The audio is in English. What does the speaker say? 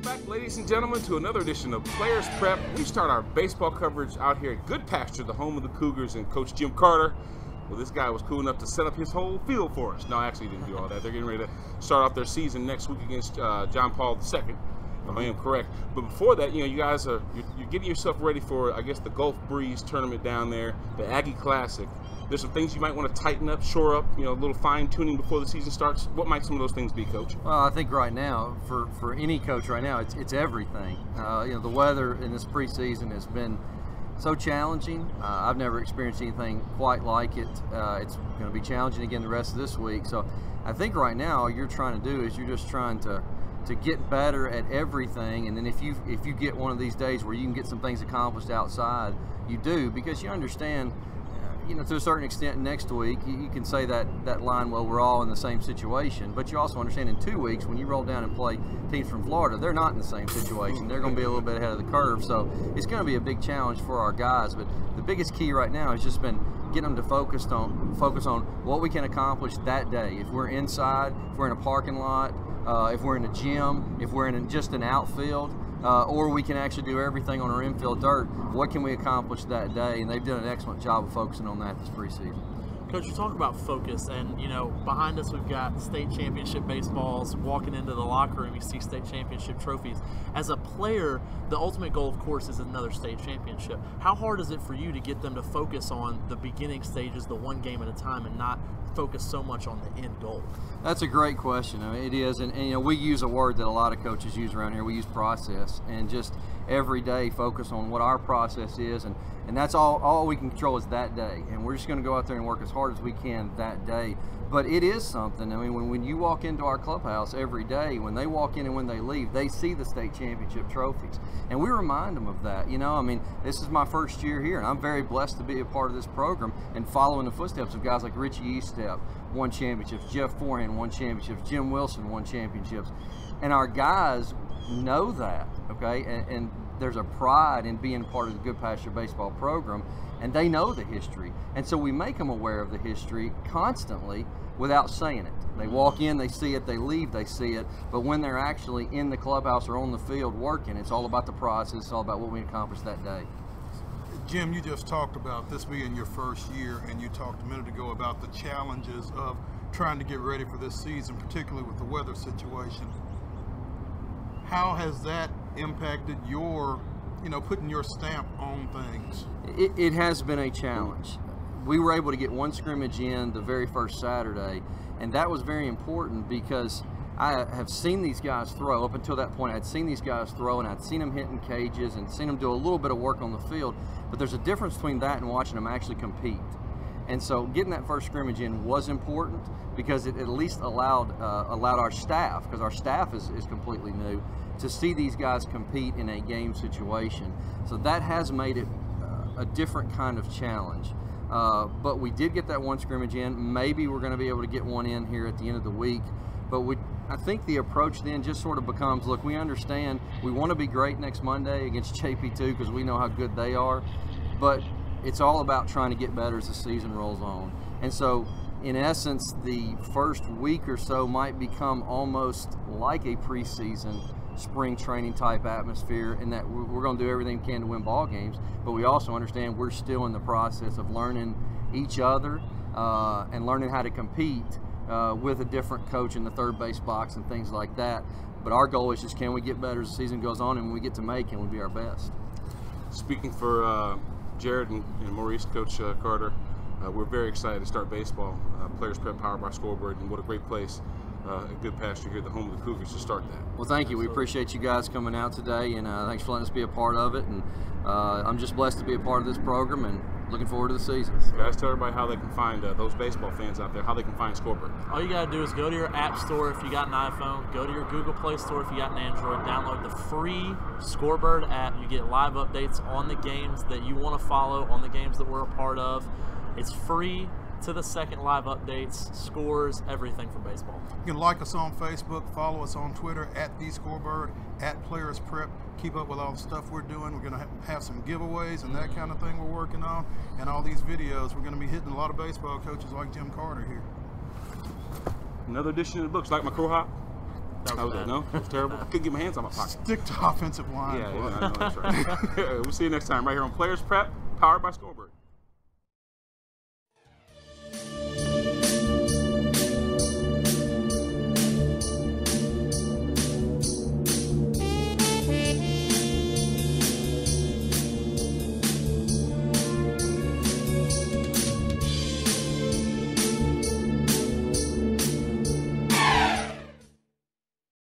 Welcome back, ladies and gentlemen, to another edition of Players Prep. We start our baseball coverage out here at Goodpasture, the home of the Cougars, and Coach Jim Carter. Well, this guy was cool enough to set up his whole field for us. No, actually, he didn't do all that. They're getting ready to start off their season next week against John Paul II, if I am correct. But before that, you guys are you're getting yourself ready for, I guess, the Gulf Breeze tournament down there, the Aggie Classic. There's some things you might want to tighten up, shore up, a little fine-tuning before the season starts. What might some of those things be, Coach? Well, I think right now, for any coach right now, it's everything. The weather in this preseason has been so challenging. I've never experienced anything quite like it. It's going to be challenging again the rest of this week. So I think right now all you're trying to do is you're just trying to get better at everything, and then if you get one of these days where you can get some things accomplished outside, you do, because you understand, to a certain extent next week you can say that line, well, we're all in the same situation, but you also understand in 2 weeks when you roll down and play teams from Florida, they're not in the same situation. They're going to be a little bit ahead of the curve, so it's going to be a big challenge for our guys. But the biggest key right now has just been getting them to focus on what we can accomplish that day. If we're inside, if we're in a parking lot, if we're in a gym, if we're in just an outfield, or we can actually do everything on our infield dirt, what can we accomplish that day? And they've done an excellent job of focusing on that this preseason. Coach, you talk about focus, and behind us we've got state championship baseballs. Walking into the locker room, you see state championship trophies. As a player, the ultimate goal, of course, is another state championship. How hard is it for you to get them to focus on the beginning stages, the one game at a time, and not focus so much on the end goal? That's a great question. I mean, it is, and we use a word that a lot of coaches use around here. We use process, and just every day focus on what our process is, and that's all we can control is that day, and we're just going to go out there and work as hard as we can that day. But it is something. I mean, when you walk into our clubhouse every day, when they walk in and when they leave, they see the state championship trophies, and we remind them of that. I mean, this is my first year here, and I'm very blessed to be a part of this program and following the footsteps of guys like Richie Eastep, won championships, Jeff Forehand won championships, Jim Wilson won championships, and our guys know that, okay, and there's a pride in being part of the Goodpasture baseball program, and they know the history, and so we make them aware of the history constantly without saying it. They walk in, they see it, they leave, they see it, but when they're actually in the clubhouse or on the field working, it's all about the process, it's all about what we accomplished that day. Jim, you just talked about this being your first year, and you talked a minute ago about the challenges of trying to get ready for this season, particularly with the weather situation. How has that impacted your, putting your stamp on things? It has been a challenge. We were able to get one scrimmage in the very first Saturday, and that was very important because I have seen these guys throw. Up until that point, I'd seen these guys throw, and I'd seen them hitting cages and seen them do a little bit of work on the field, but there's a difference between that and watching them actually compete. And so getting that first scrimmage in was important because it at least allowed our staff, because our staff is completely new, to see these guys compete in a game situation. So that has made it a different kind of challenge. But we did get that one scrimmage in. Maybe we're going to be able to get one in here at the end of the week. But I think the approach then just sort of becomes, look, we understand we want to be great next Monday against JP2 because we know how good they are. But it's all about trying to get better as the season rolls on. And so, in essence, the first week or so might become almost like a preseason spring training type atmosphere, in that we're going to do everything we can to win ball games, but we also understand we're still in the process of learning each other and learning how to compete with a different coach in the third base box and things like that. But our goal is just, can we get better as the season goes on, and when we get to May, can we be our best? Speaking for Jared and Maurice, Coach Carter, we're very excited to start baseball. Players Prep powered by Scorebird, and what a great place at Goodpasture here, the home of the Cougars, to start that. Well, thank you. We appreciate you guys coming out today, and thanks for letting us be a part of it. And I'm just blessed to be a part of this program, and looking forward to the season. Guys, tell everybody how they can find those baseball fans out there, how they can find Scorebird. All you got to do is go to your app store if you got an iPhone, go to your Google Play Store if you got an Android, download the free Scorebird app. You get live updates on the games that you want to follow, on the games that we're a part of. It's free to the second, live updates, scores, everything from baseball. You can like us on Facebook, follow us on Twitter @TheScorebird, @PlayersPrep. Keep up with all the stuff we're doing. We're going to have some giveaways and that kind of thing we're working on, and all these videos. We're going to be hitting a lot of baseball coaches like Jim Carter here. Another edition of the books, like my crew hop. That was bad. No, it was terrible. I couldn't get my hands on my pocket. Stick to offensive line. Yeah, I know, that's right. We'll see you next time right here on Players Prep, powered by Scorebird.